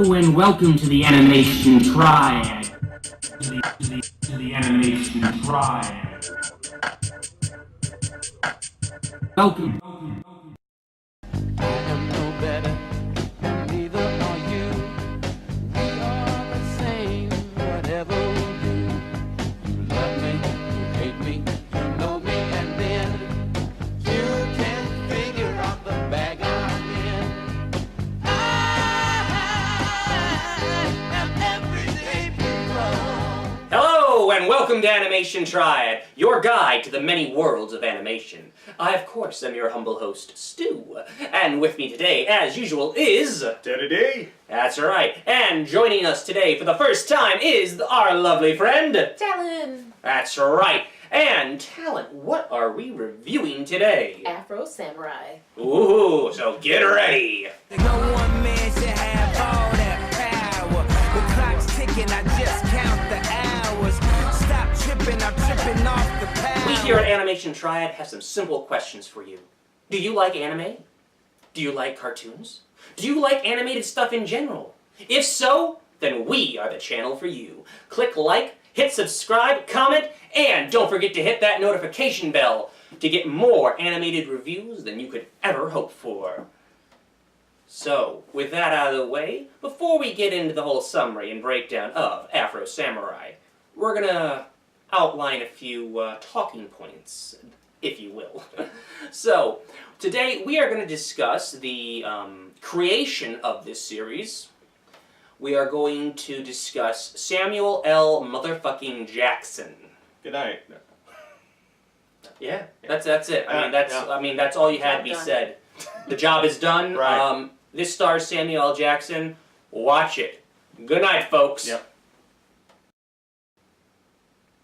Hello and welcome to the Animation Triad. To the Animation Triad. Welcome. I am no better, and neither are you. We are the same, whatever we do. You love me, you hate me, you know me, and then you can figure out the bag I'm in. I am everyday people. Hello and welcome to Animation Triad, your guide to the many worlds of animation. I, of course, am your humble host, Stu, and with me today, as usual, is... Teddy D. That's right, and joining us today for the first time is our lovely friend... Talon! That's right, and Talent, what are we reviewing today? Afro Samurai. Ooh, so get ready! No one man should have all that power. The clock's ticking, I just count the hours. Stop tripping, I'm tripping off the power. We here at Animation Triad have some simple questions for you. Do you like anime? Do you like cartoons? Do you like animated stuff in general? If so, then we are the channel for you. Click like, hit subscribe, comment, and don't forget to hit that notification bell to get more animated reviews than you could ever hope for. So, with that out of the way, before we get into the whole summary and breakdown of Afro Samurai, we're gonna outline a few talking points, if you will. So, today we are going to discuss the creation of this series. We are going to discuss Samuel L. motherfucking Jackson. Good night. Yeah, that's it. I mean that's all you had to be Job done. said. The job is done. Right. This stars Samuel L. Jackson. Watch it. Good night, folks. Yep.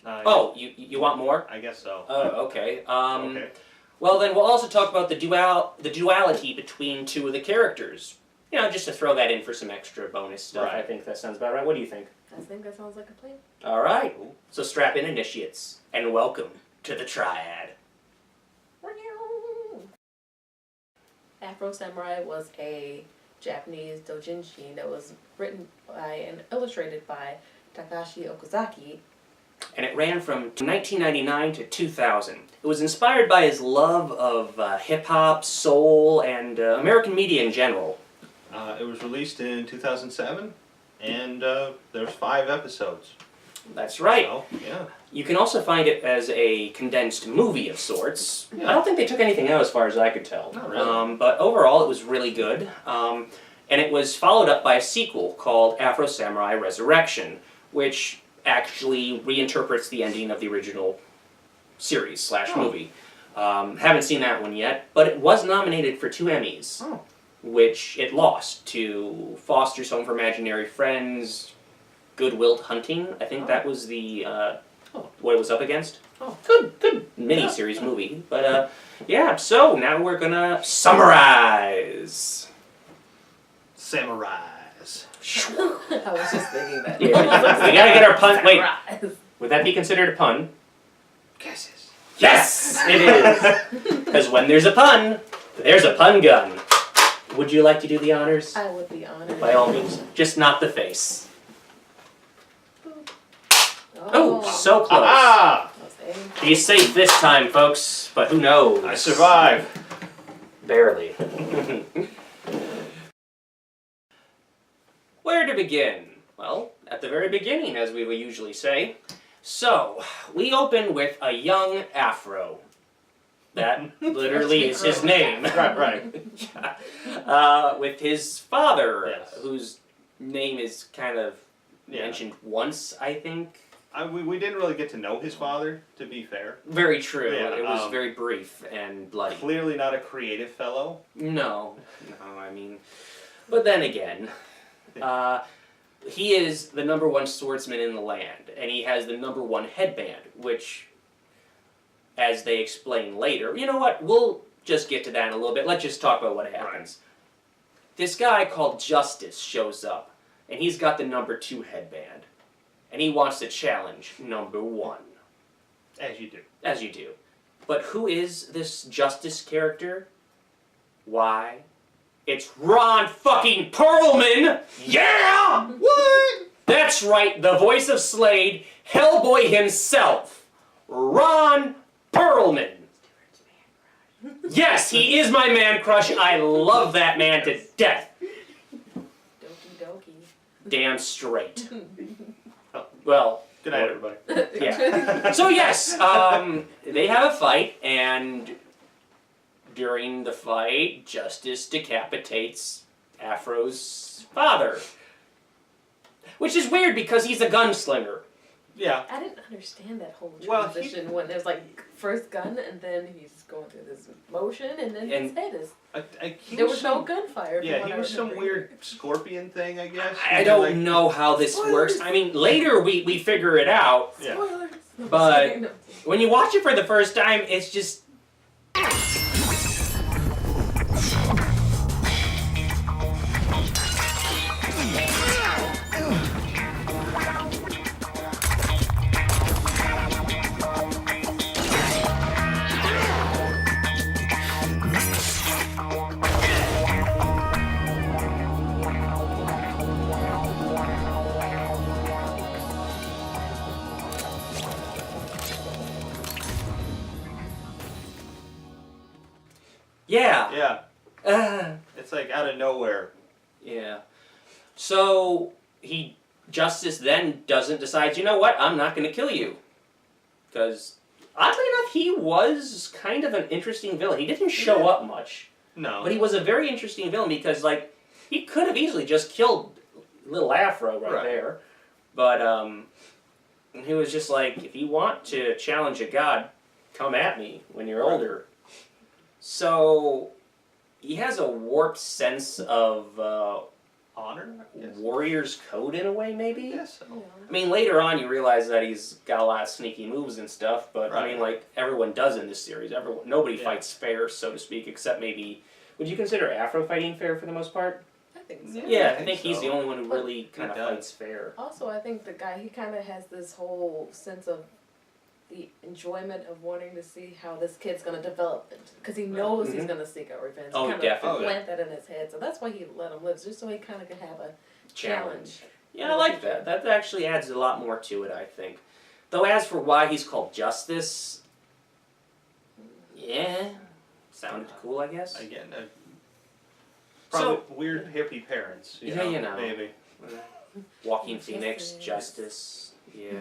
Oh, you want more? I guess so. Oh, okay. Okay. Well, then we'll also talk about the duality between two of the characters. You know, just to throw that in for some extra bonus stuff. Right. I think that sounds about right. What do you think? I think that sounds like a plan. All right. So strap in, initiates, and welcome to the Triad. Afro Samurai was a Japanese doujinshi that was written by and illustrated by Takashi Okazaki. And it ran from 1999 to 2000. It was inspired by his love of hip-hop, soul, and American media in general. It was released in 2007, and there's 5 episodes. That's right. So, yeah. You can also find it as a condensed movie of sorts. Yeah. I don't think they took anything out as far as I could tell. Not really. But overall, it was really good. And it was followed up by a sequel called Afro Samurai Resurrection, which actually reinterprets the ending of the original series / movie. Haven't seen that one yet, but it was nominated for 2 Emmys, which it lost to Foster's Home for Imaginary Friends, Good Will Hunting. I think that was the what it was up against. Good mini-series movie. But yeah, so now we're gonna summarize. Samurais. I was just thinking that. Yeah, we gotta get our pun. Wait, Samurai. would that be considered a pun? Guesses. Yes, it is. Because when there's a pun gun. Would you like to do the honors? I would be honored. By all means, just not the face. Oh, so close. Ah! He's safe this time, folks, but who knows? I survived. Barely. Where to begin? Well, at the very beginning, as we would usually say. So, we open with a young Afro. That literally is his name. Right. With his father, Yes. whose name is kind of mentioned once, I think. We didn't really get to know his father, to be fair. Very true. Yeah, It was very brief and bloody. Clearly not a creative fellow. No, I mean, but then again, he is the #1 swordsman in the land, and he has the #1 headband, which, as they explain later, you know what, we'll just get to that in a little bit. Let's just talk about what happens. Right. This guy called Justice shows up, and he's got the #2 headband, and he wants to challenge #1. As you do. As you do. But who is this Justice character? Why, it's Ron fucking Perlman! Yeah! right, the voice of Slade, Hellboy himself, Ron Perlman. Yes, he is my man crush. I love that man to death. Doki doki. Damn straight. Well, Good night, everybody. yeah. So yes, they have a fight, and during the fight, Justice decapitates Afro's father. Which is weird because he's a gunslinger. Yeah. I didn't understand that whole Well, transition when there's like first gun and then he's going through this motion and then his head is. There was no gunfire. Yeah, he was some weird scorpion thing, I guess. I don't know how this works. I mean, later we figure it out. Yeah. Spoilers. No, But- sorry, no. When you watch it for the first time, it's just... Yeah. Yeah. It's like out of nowhere. Yeah. So Justice then decides, you know what, I'm not going to kill you. Because, oddly enough, he was kind of an interesting villain. He didn't show up much. No. But he was a very interesting villain because, like, he could have easily just killed little Afro right there. But, he was just like, if you want to challenge a god, come at me when you're older. So, he has a warped sense of honor? Yes. warrior's code in a way, maybe? Yes. Yeah. I mean, later on you realize that he's got a lot of sneaky moves and stuff, but I Right. mean, like, everyone does in this series. Nobody Yeah. fights fair, so to speak, except maybe... Would you consider Afro fighting fair for the most part? I think so. Yeah, I think think he's so. the only one who But really kind of does. fights fair. Also, I think the guy, he kind of has this whole sense of the enjoyment of wanting to see how this kid's going to develop. Because he knows he's going to seek out revenge. Oh, He kind definitely. of plant that in his head. So that's why he let him live, just so he kind of can have a challenge. Yeah, I like that. That actually adds a lot more to it, I think. Though as for why he's called Justice... Yeah... Sounded cool, I guess. Again, probably weird hippie parents. Yeah, you know. Maybe. Joaquin Phoenix, Justice. Justice, yeah.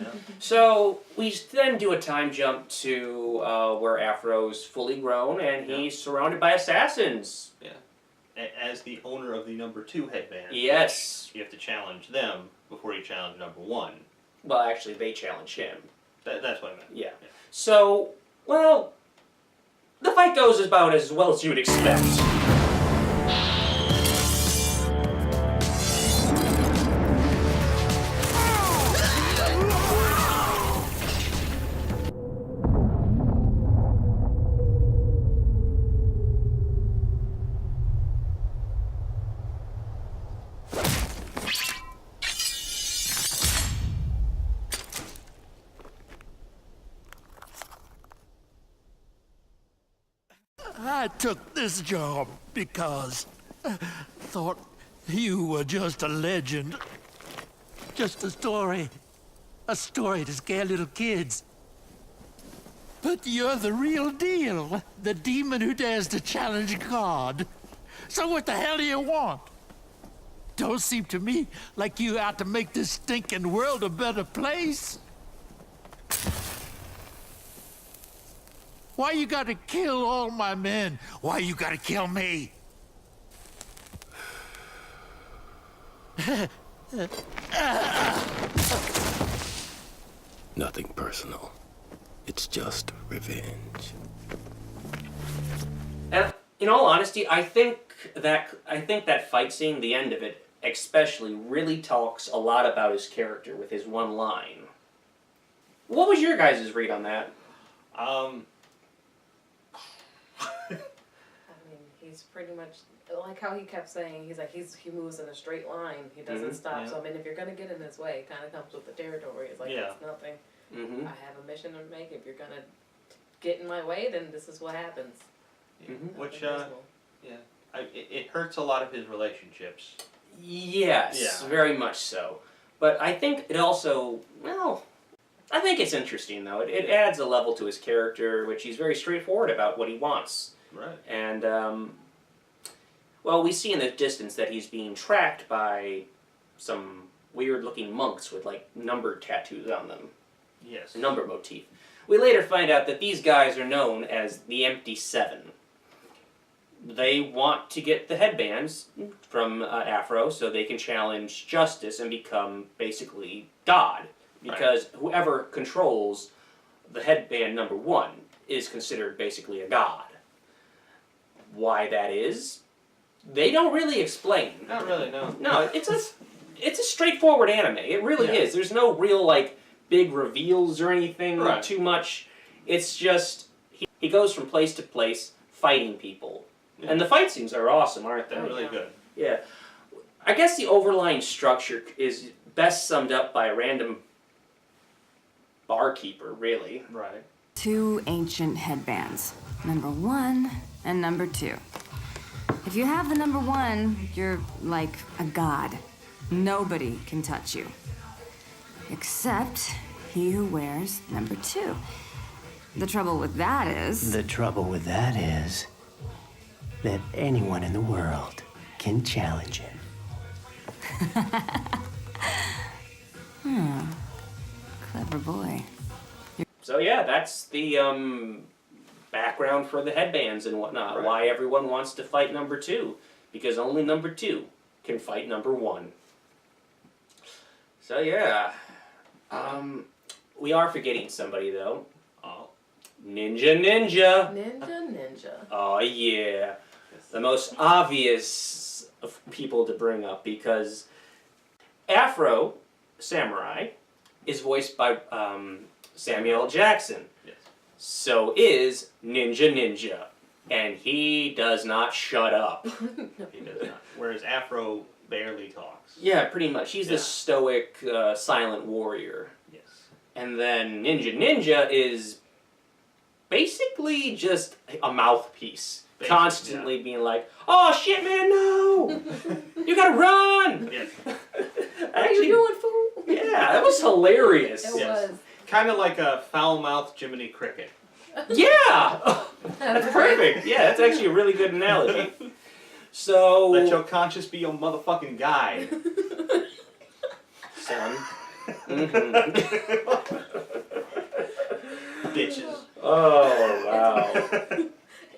Yeah. So we then do a time jump to where Afro's fully grown and he's surrounded by assassins. As the owner of the number 2 headband, Yes. you have to challenge them before you challenge number 1. Well, actually, they challenge him. That's what I meant. Yeah. So, well, the fight goes about as well as you would expect. I took this job because I thought you were just a legend. Just a story to scare little kids. But you're the real deal, the demon who dares to challenge God. So what the hell do you want? Don't seem to me like you out to make this stinking world a better place. Why you gotta kill all my men? Why you gotta kill me? Nothing personal. It's just revenge. And in all honesty, I think that fight scene, the end of it, especially, really talks a lot about his character with his one line. What was your guys' read on that? I mean, he's pretty much like how he kept saying. He's like he moves in a straight line. He doesn't stop. yeah. So I mean, if you're gonna get in his way, it kind of comes with the territory. It's like Yeah. it's nothing. Mm-hmm. I have a mission to make. If you're gonna get in my way, then this is what happens. Mhm. Which, Nothing personal. it hurts a lot of his relationships. Yes, Yeah. very much so. But I think it also, well, I think it's interesting though. It adds a level to his character, which he's very straightforward about what he wants. Right. And, well, we see in the distance that he's being tracked by some weird-looking monks with, like, number tattoos on them. Yes. A number motif. We later find out that these guys are known as the Empty Seven. They want to get the headbands from Afro so they can challenge Justice and become, basically, God. Because whoever controls the headband number 1 is considered basically a god. Why that is, they don't really explain. Not really, no. No, it's a straightforward anime. It really is. There's no real, like, big reveals or anything too much. It's just, he goes from place to place fighting people. Yeah. And the fight scenes are awesome, aren't they? They're really good. Yeah. I guess the overlying structure is best summed up by a random barkeeper, really. Right. 2 ancient headbands, number 1 and number 2. If you have the number 1, you're like a god. Nobody can touch you. Except he who wears number 2. The trouble with that is... The trouble with that is that anyone in the world can challenge him. Clever boy. So yeah, that's the background for the headbands and whatnot. Right. Why everyone wants to fight number 2. Because only number 2 can fight number 1. So yeah. We are forgetting somebody though. Oh. Ninja. Ninja. Oh yeah. The most obvious of people to bring up because Afro Samurai is voiced by Samuel L. Jackson. Yes. So is Ninja. And he does not shut up. He does not. Whereas Afro barely talks. Yeah, pretty much. He's the stoic, silent warrior. Yes. And then Ninja is basically just a mouthpiece. Constantly being like, "Oh shit, man, no! You gotta run!" Yes. What are you doing, fool? Yeah, that was hilarious. It was. Kind of like a foul-mouthed Jiminy Cricket. Yeah! That's perfect. Yeah, that's actually a really good analogy. So... Let your conscience be your motherfucking guide. Son. Bitches. Oh, wow.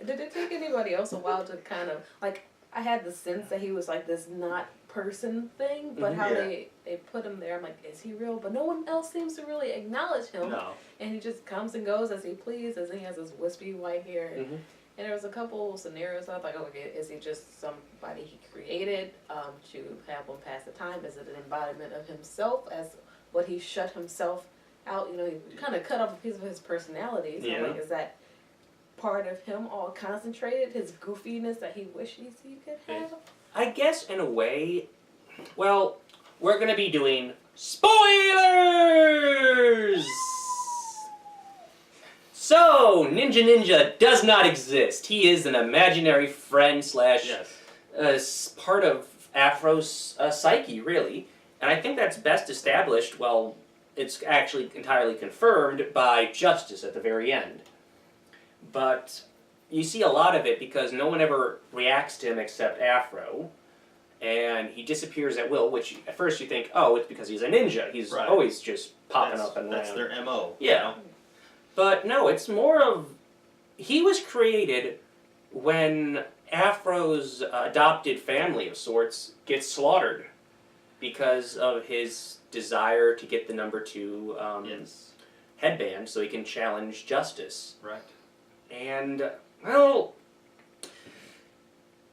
Did it take anybody else a while to kind of, like, I had the sense that he was like this not person thing, but how they put him there, I'm like, is he real? But no one else seems to really acknowledge him. No. And he just comes and goes as he pleases, and he has this wispy white hair. And there was a couple scenarios I thought, okay, is he just somebody he created to have him pass the time? Is it an embodiment of himself as what he shut himself out? You know, he kind of cut off a piece of his personality. So like, is that part of him all concentrated, his goofiness that he wishes he could have? I guess in a way, well, we're going to be doing spoilers! So, Ninja does not exist. He is an imaginary friend slash part of Afro's psyche, really. And I think that's best established, well, it's actually entirely confirmed by Justice at the very end. But you see a lot of it because no one ever reacts to him except Afro. And he disappears at will, which at first you think, oh, it's because he's a ninja. He's always just popping up and around. That's their MO. Yeah. You know? But no, it's more of... He was created when Afro's adopted family of sorts gets slaughtered because of his desire to get the number 2 headband so he can challenge Justice. Right. And, well,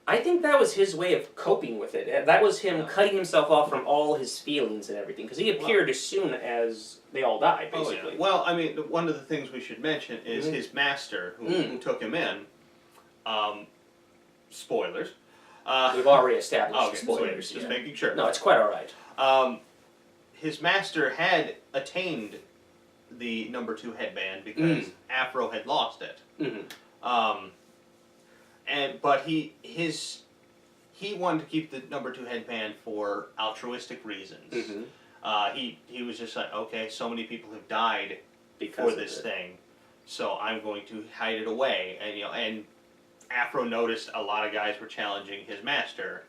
I think that was his way of coping with it. That was him cutting himself off from all his feelings and everything, because he appeared as soon as they all died, basically. Oh, yeah. Well, I mean, one of the things we should mention is his master, who took him in. Spoilers. We've already established spoilers. Just making sure. No, it's quite all right. His master had attained the number 2 headband because Afro had lost it. But he wanted to keep the number 2 headband for altruistic reasons. He was just like, okay, so many people have died Because for of this it. thing, so I'm going to hide it away. And and Afro noticed a lot of guys were challenging his master,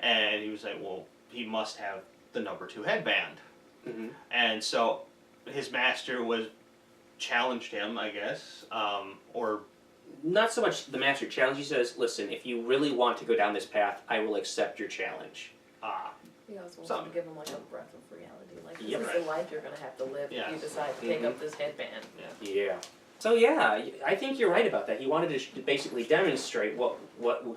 and he was like, well, he must have the number 2 headband. And so his master challenged him, I guess, or not so much the master challenge. He says, "Listen, if you really want to go down this path, I will accept your challenge." He also wants to give him like a breath of reality. Like, this Yep. is the life you're going to have to live if you decide to take up this headband. Yeah. So yeah, I think you're right about that. He wanted to basically demonstrate what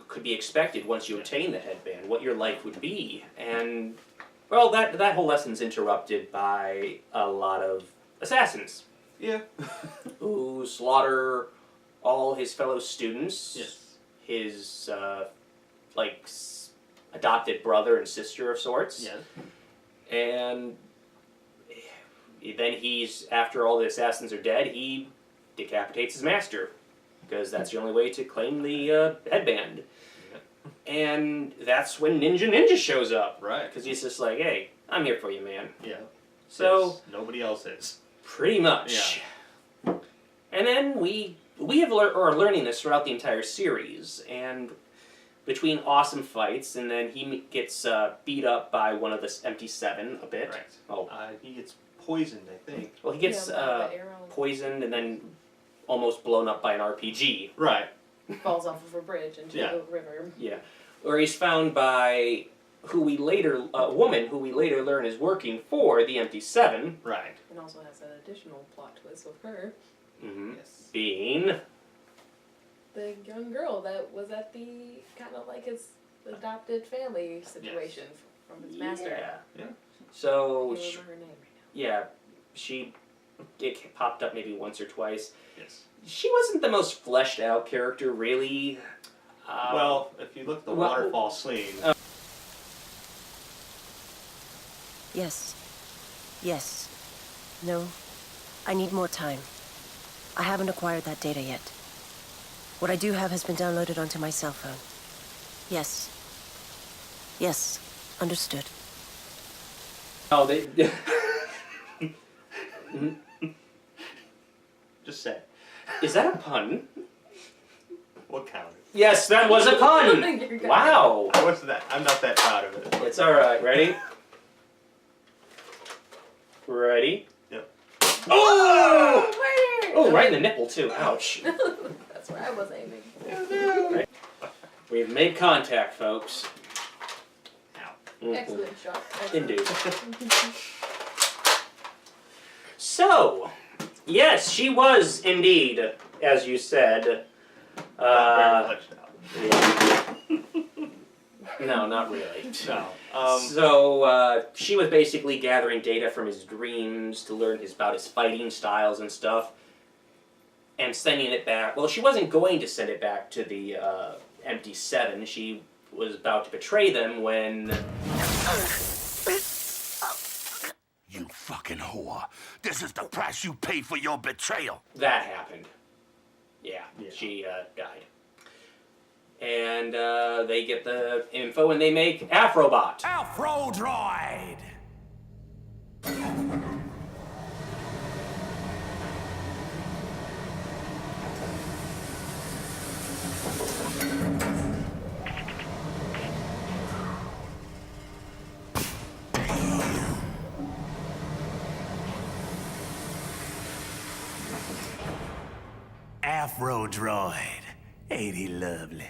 could be expected once you obtain the headband, what your life would be, and well, that whole lesson's interrupted by a lot of assassins. Yeah. Who slaughter all his fellow students. Yes. His adopted brother and sister of sorts. Yes. And then after all the assassins are dead, he decapitates his master, because that's the only way to claim the headband. And that's when Ninja shows up. Right. Because he's just like, hey, I'm here for you, man. Yeah. So nobody else is. pretty much. Yeah. And then we are learning this throughout the entire series, and between awesome fights, and then he gets beat up by one of the empty 7 a bit. Right. Oh. He gets poisoned, I think. Well, he gets poisoned and then almost blown up by an RPG. Right. Falls off of a bridge into the river. Yeah. Or he's found by a woman who we later learn is working for the Empty 7. Right. And also has an additional plot twist with her. Yes. Being the young girl that was at the kind of like his adopted family situation from his master. Yeah. So I can't remember her name right yeah, it popped up maybe once or twice. Yes. She wasn't the most fleshed out character, really. Well, if you look at the waterfall scene. Yes. Yes. No. I need more time. I haven't acquired that data yet. What I do have has been downloaded onto my cell phone. Yes. Yes. Understood. Oh, they... Just say. Is that a pun? What counted? Yes, that was a pun! Wow! I'm not that proud of it. It's alright. Ready? Ready? Yep. Oh! Oh, right in the nipple, too. Ouch. That's where I was aiming. Right. We've made contact, folks. Ow. Excellent shot. Indeed. So, yes, she was indeed, as you said. No, not really. No. So she was basically gathering data from his dreams to learn about his fighting styles and stuff, and sending it back. Well, she wasn't going to send it back to the Empty 7. She was about to betray them when... You fucking whore. This is the price you pay for your betrayal. That happened. Yeah. She died. And they get the info and they make Afrobot. Afro droid! Afro droid. Ain't he lovely?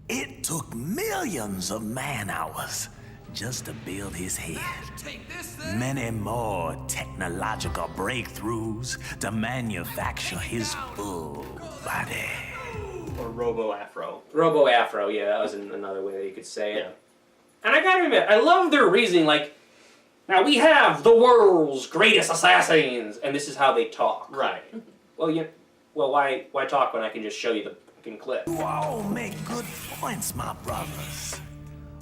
It took millions of man-hours just to build his head. Many more technological breakthroughs to manufacture his full body. Or Robo-Afro. Robo-Afro, yeah, that was another way that you could say it. And I gotta admit, I love their reasoning, like, now we have the world's greatest assassins, and this is how they talk. Right. Well, why talk when I can just show you the fucking clip? You all make good points, my brothers.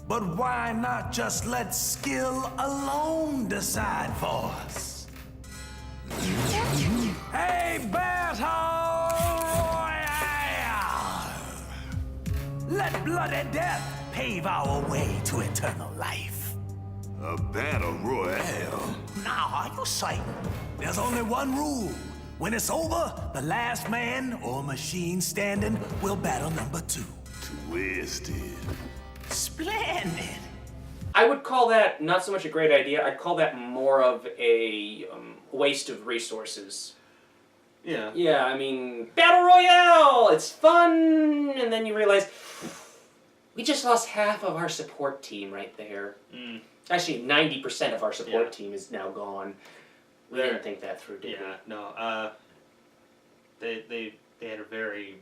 But why not just let skill alone decide for us? Hey, Battle Royale! Let bloody death pave our way to eternal life. A battle royale? Now, are you certain? There's only one rule. When it's over, the last man or machine standing will battle number 2. Twisted. Splendid. I would call that not so much a great idea. I'd call that more of a waste of resources. Yeah. Yeah, I mean, Battle Royale! It's fun! And then you realize, we just lost half of our support team right there. Actually, 90% of our support team is now gone. We didn't think that through, did we? Yeah, no. They had a very...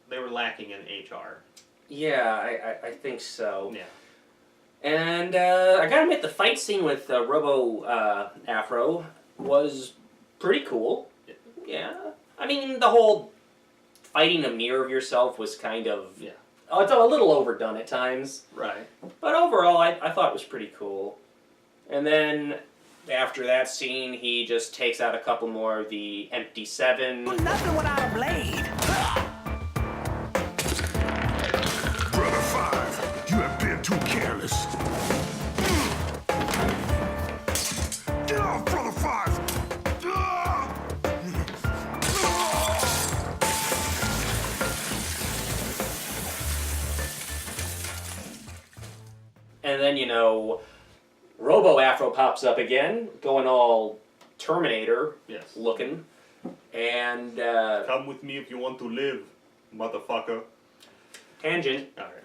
They were lacking in HR. Yeah, I think so. Yeah. And I gotta admit, the fight scene with Robo Afro was pretty cool. Yeah. I mean, the whole fighting a mirror of yourself was kind of... Yeah. Oh, it's a little overdone at times. Right. But overall, I thought it was pretty cool. And then, after that scene, he just takes out a couple more of the empty 7. Nothing without a blade. Brother 5, you have been too careless. Get off, Brother 5! And then, you know, Robo Afro pops up again, going all Terminator looking. And, come with me if you want to live, motherfucker. Tangent. Alright.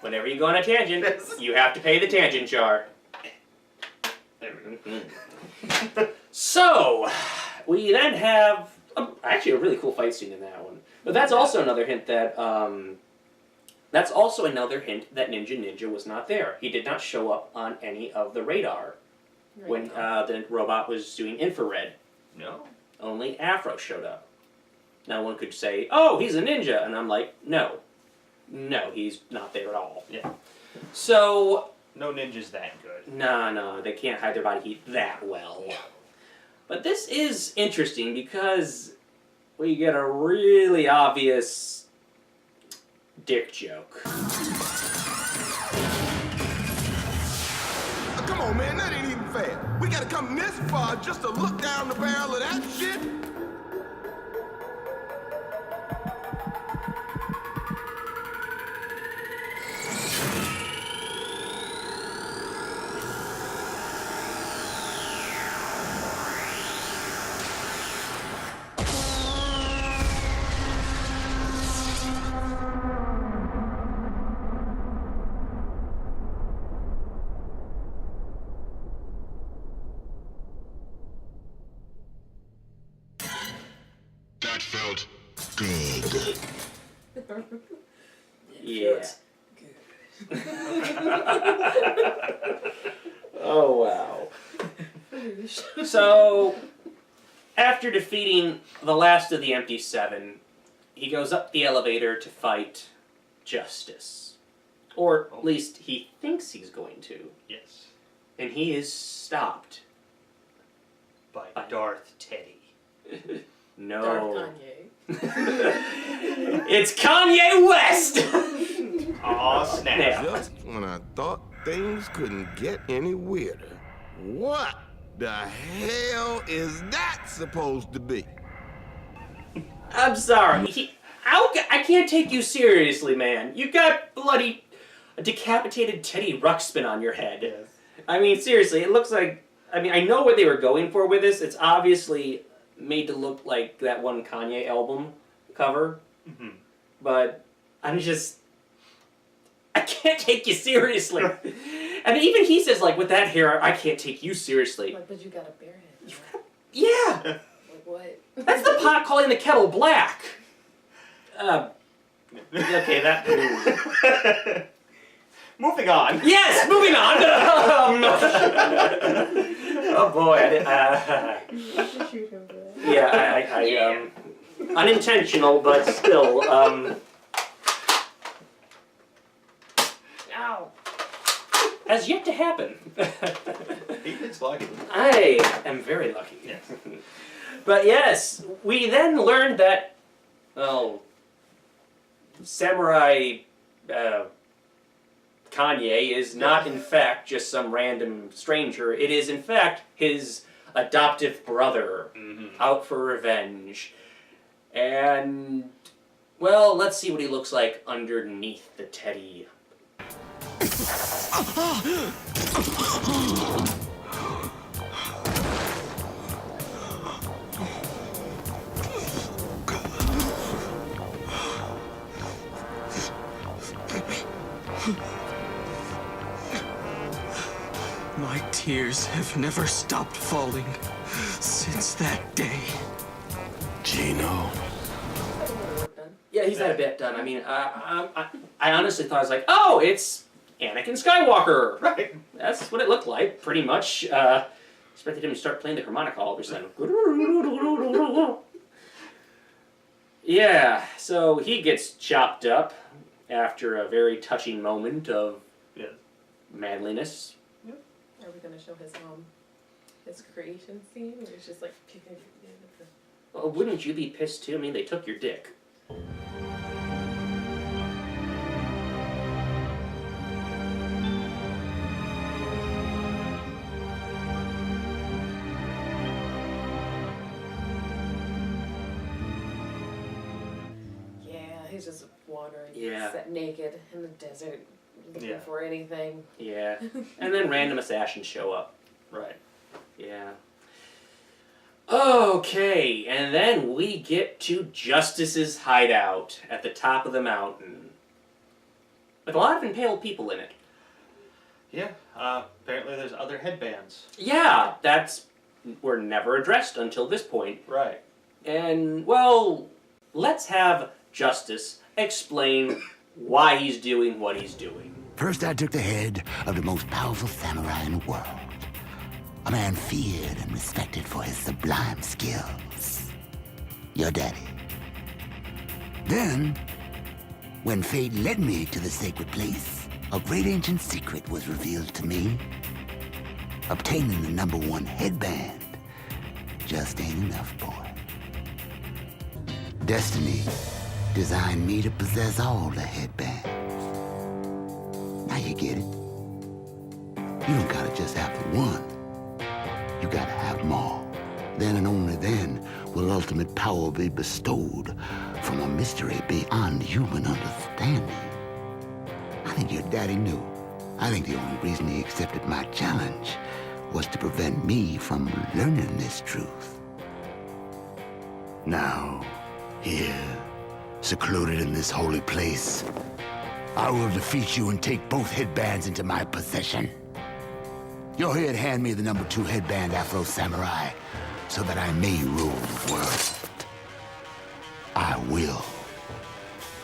Whenever you go on a tangent, you have to pay the tangent jar. So, we then have actually a really cool fight scene in that one. But that's also another hint that Ninja Ninja was not there. He did not show up on any of the radar when the robot was doing infrared. No. Only Afro showed up. Now one could say, "Oh, he's a ninja," and I'm like, no, he's not there at all. Yeah. So. No ninja's that good. No, they can't hide their body heat that well. But this is interesting because we get a really obvious dick joke. Come on, man, that ain't even fair. We gotta come this far just to look down the barrel of that shit? That felt good. Yeah. Oh, wow. So, after defeating the last of the empty 7, he goes up the elevator to fight Justice. Or at least he thinks he's going to. Yes. And he is stopped. By Darth Teddy. No. Darth Kanye. It's Kanye West! Aw, snap. Just when I thought things couldn't get any weirder. What the hell is that supposed to be? I'm sorry. I can't take you seriously, man. You got bloody decapitated Teddy Ruxpin on your head. Yes. I mean, seriously, it looks like... I mean, I know what they were going for with this. It's obviously made to look like that one Kanye album cover. Mm-hmm. But I'm just... I can't take you seriously. And even he says, like, with that hair, I can't take you seriously. Like, but you got a bare head. Yeah! Like, what? That's the pot calling the kettle black. Okay, that... Moving on. Yes, moving on. Oh boy, I unintentional, but still, Ow. Has yet to happen. It's lucky. I am very lucky. Yes. But yes, we then learned that, Samurai, Kanye is not in fact just some random stranger. It is in fact his adoptive brother out for revenge. And, well, let's see what he looks like underneath the teddy. My tears have never stopped falling since that day. Gino. Yeah, he's had a bit done. I mean, I honestly thought, I was like, oh, it's Anakin Skywalker. Right. That's what it looked like, pretty much. Expected him to start playing the harmonica all of a sudden. Yeah, so he gets chopped up after a very touching moment of manliness. Are we gonna show his creation scene where he's just like picking the... Well, wouldn't you be pissed too? I mean, they took your dick. Yeah, he's just wandering, Yeah. set naked in the desert, looking for anything. Yeah. And then random assassins show up. Right. Yeah. Okay, and then we get to Justice's hideout at the top of the mountain. With a lot of impaled people in it. Yeah, apparently there's other headbands. Yeah, were never addressed until this point. Right. And, well, let's have Justice explain why he's doing what he's doing. First, I took the head of the most powerful samurai in the world. A man feared and respected for his sublime skills. Your daddy. Then, when fate led me to the sacred place, a great ancient secret was revealed to me. Obtaining the #1 headband just ain't enough, boy. Destiny designed me to possess all the headbands. Now you get it. You don't gotta just have the one. You gotta have them all. Then and only then will ultimate power be bestowed from a mystery beyond human understanding. I think your daddy knew. I think the only reason he accepted my challenge was to prevent me from learning this truth. Now, here, secluded in this holy place, I will defeat you and take both headbands into my possession. You're here to hand me the #2 headband, Afro Samurai, so that I may rule the world. I will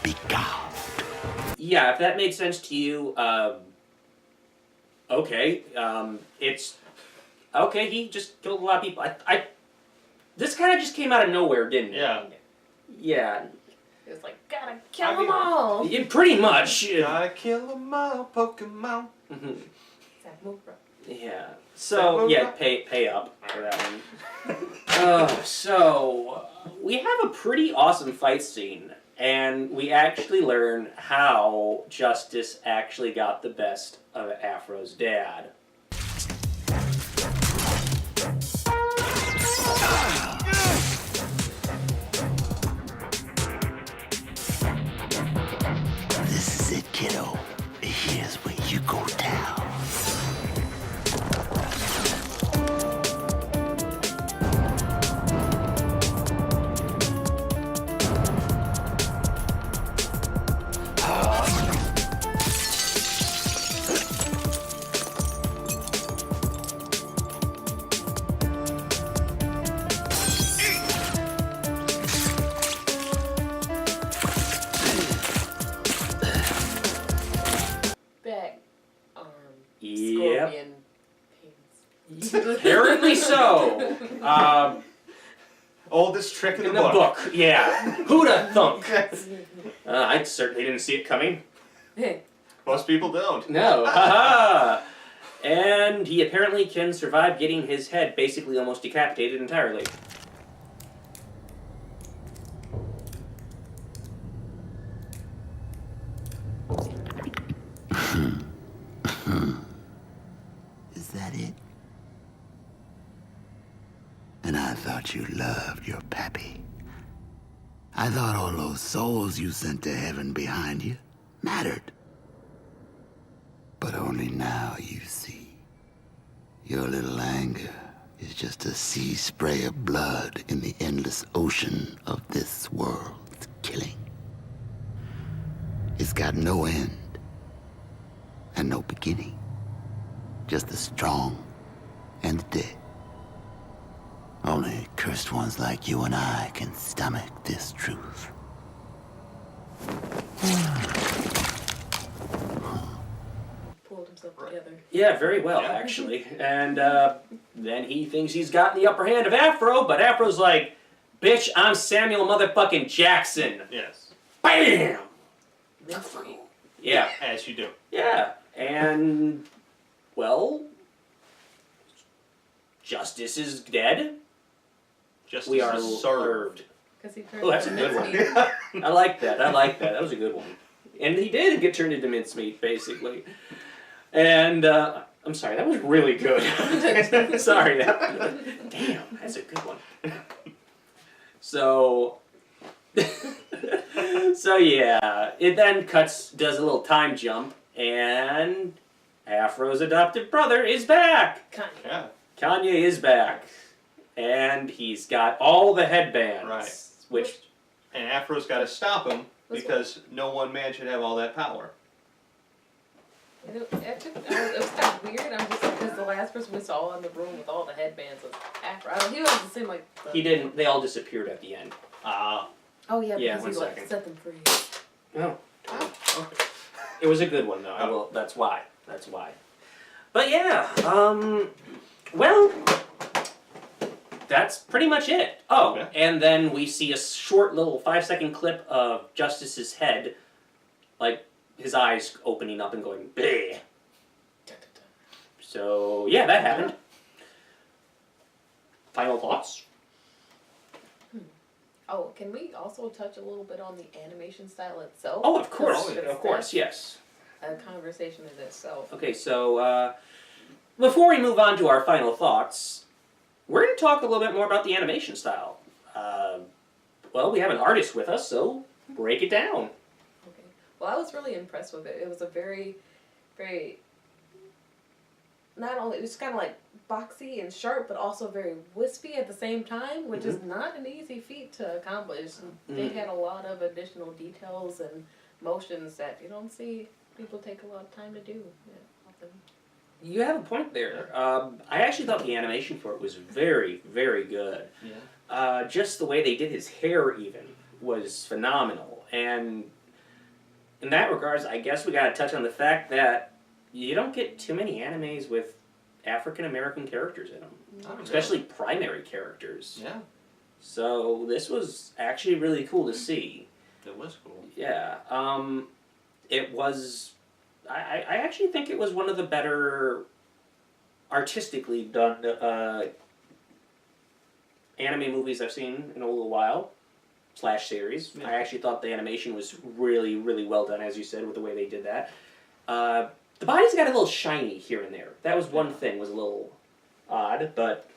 be God. Yeah, if that makes sense to you, okay. It's... Okay, he just killed a lot of people. This kind of just came out of nowhere, didn't it? Yeah. Yeah. It was like, gotta kill them all! Yeah, pretty much. Gotta kill them all, Pokemon. Yeah. So, yeah, pay up for that one. So, we have a pretty awesome fight scene, and we actually learn how Justice actually got the best of Afro's dad. This is it, kiddo. Here's where you go down. Back arm. Yep. Scorpion. Apparently so. Oldest trick in In the the book. book, yeah. Who'da thunk? I certainly didn't see it coming. Most people don't. No. Haha. And he apparently can survive getting his head basically almost decapitated entirely. I thought you loved your pappy. I thought all those souls you sent to heaven behind you mattered. But only now you see. Your little anger is just a sea spray of blood in the endless ocean of this world's killing. It's got no end and no beginning. Just the strong and the dead. Only cursed ones like you and I can stomach this truth. Pulled himself together. Yeah, very well, actually. And then he thinks he's gotten the upper hand of Afro, but Afro's like, bitch, I'm Samuel motherfucking Jackson. Yes. BAM! Yeah. As you do. Yeah. And, well, justice is dead. Justice we are is served. Oh, that's a good one. I like that. That was a good one. And he did get turned into mincemeat, basically. And, I'm sorry, that was really good. Sorry. Damn, that's a good one. So, yeah, it then does a little time jump, and Afro's adopted brother is back. Kanye. Yeah. Kanye is back. And he's got all the headbands. Right. Which... And Afro's got to stop him because no one man should have all that power. It was kind of weird. I'm just because the last person we saw in the room with all the headbands was Afro. He doesn't seem like. He didn't. They all disappeared at the end. Oh yeah, Yeah, because he 1 like second. set them free. Oh. Okay. It was a good one though. Well, that's why. But yeah. Well. That's pretty much it. Oh, yeah. And then we see a short little 5-second clip of Justice's head, like his eyes opening up and going, bleh. So, yeah, that happened. Final thoughts? Oh, can we also touch a little bit on the animation style itself? Oh, of course. Because Of course, yes. A conversation in itself. Okay, so, before we move on to our final thoughts, we're going to talk a little bit more about the animation style. Well, we have an artist with us, so break it down. Okay. Well, I was really impressed with it. It was a very, very, not only, it was kind of like boxy and sharp, but also very wispy at the same time, which is not an easy feat to accomplish. They had a lot of additional details and motions that you don't see people take a lot of time to do. Yeah, often. You have a point there. I actually thought the animation for it was very, very good. Yeah. Just the way they did his hair even was phenomenal. And in that regards, I guess we got to touch on the fact that you don't get too many animes with African-American characters in them. Especially primary characters. Yeah. So this was actually really cool to see. It was cool. Yeah. It was... I actually think it was one of the better artistically done anime movies I've seen in a little while, / series. Yeah. I actually thought the animation was really, really well done, as you said, with the way they did that. The bodies got a little shiny here and there. That was one thing, was a little odd, but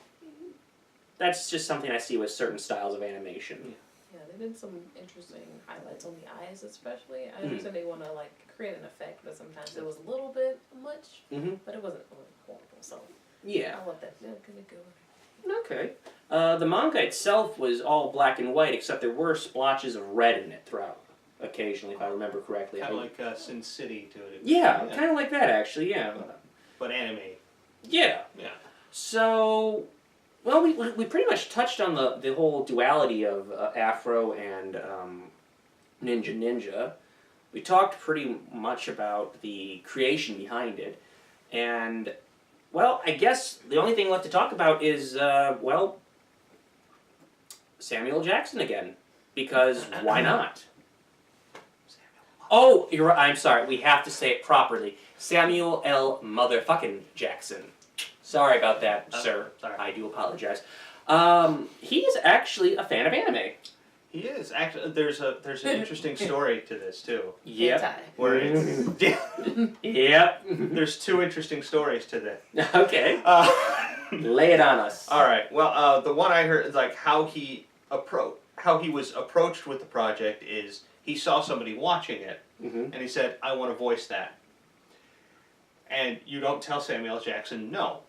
that's just something I see with certain styles of animation. Yeah, they did some interesting highlights on the eyes, especially. I understand they want to like create an effect, but sometimes it was a little bit much. But it wasn't really horrible, so yeah, I'll let that go. Okay. The manga itself was all black and white, except there were splotches of red in it throughout, occasionally, if I remember correctly. Kind of like Sin City to it. Yeah, kind of like that, actually. Yeah. But anime. Yeah. Yeah. So. Well, we pretty much touched on the whole duality of Afro and Ninja. We talked pretty much about the creation behind it. And, well, I guess the only thing left to talk about is, well, Samuel Jackson again. Because why not? Oh, you're right. I'm sorry. We have to say it properly. Samuel L. motherfucking Jackson. Sorry about that, sir. Sorry. I do apologize. He's actually a fan of anime. He is. Actually, there's an interesting story to this too. Yep. Where it's, yep. There's two interesting stories to this. Okay. Lay it on us. All right. Well, the one I heard is like how he was approached with the project is he saw somebody watching it, and he said, "I want to voice that." And you don't tell Samuel L. Jackson no.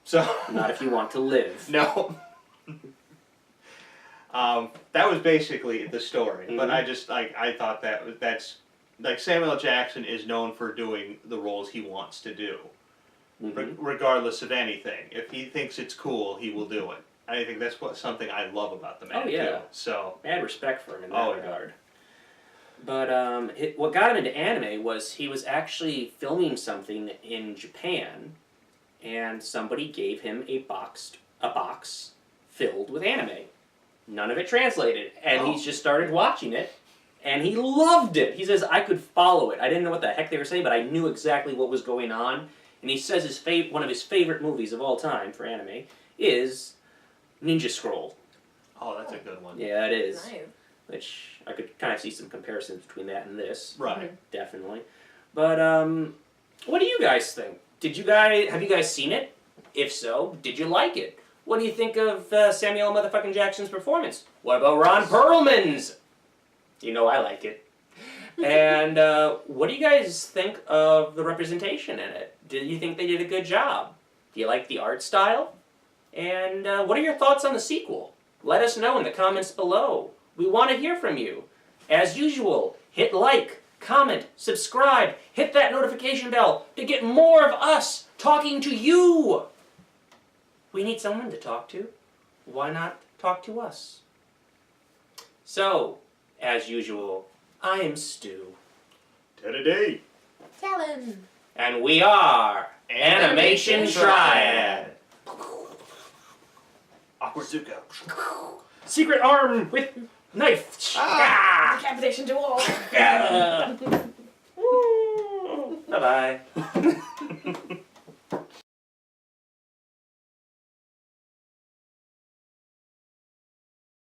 So not if you want to live. No. That was basically the story, but I just I thought that's like Samuel L. Jackson is known for doing the roles he wants to do, regardless of anything. If he thinks it's cool, he will do it. I think that's something I love about the man too. So I had respect for him in that regard. But what got him into anime was he was actually filming something in Japan, and somebody gave him a box filled with anime. None of it translated, and he just started watching it, and he loved it. He says, I could follow it. I didn't know what the heck they were saying, but I knew exactly what was going on. And he says one of his favorite movies of all time for anime is Ninja Scroll. Oh, that's a good one. Yeah, it is. Nice. Which I could kind of see some comparisons between that and this. Right. Definitely. But what do you guys think? Have you guys seen it? If so, did you like it? What do you think of Samuel motherfucking Jackson's performance? What about Ron Perlman's? You know I like it. And what do you guys think of the representation in it? Do you think they did a good job? Do you like the art style? And what are your thoughts on the sequel? Let us know in the comments below. We want to hear from you. As usual, hit like, comment, subscribe, hit that notification bell to get more of us talking to you. We need someone to talk to. Why not talk to us? So, as usual, I am Stu. Teddy. Talon. And we are Animation Triad. Awkward Zuko. Secret arm with knife. Decapitation duel. Bye-bye.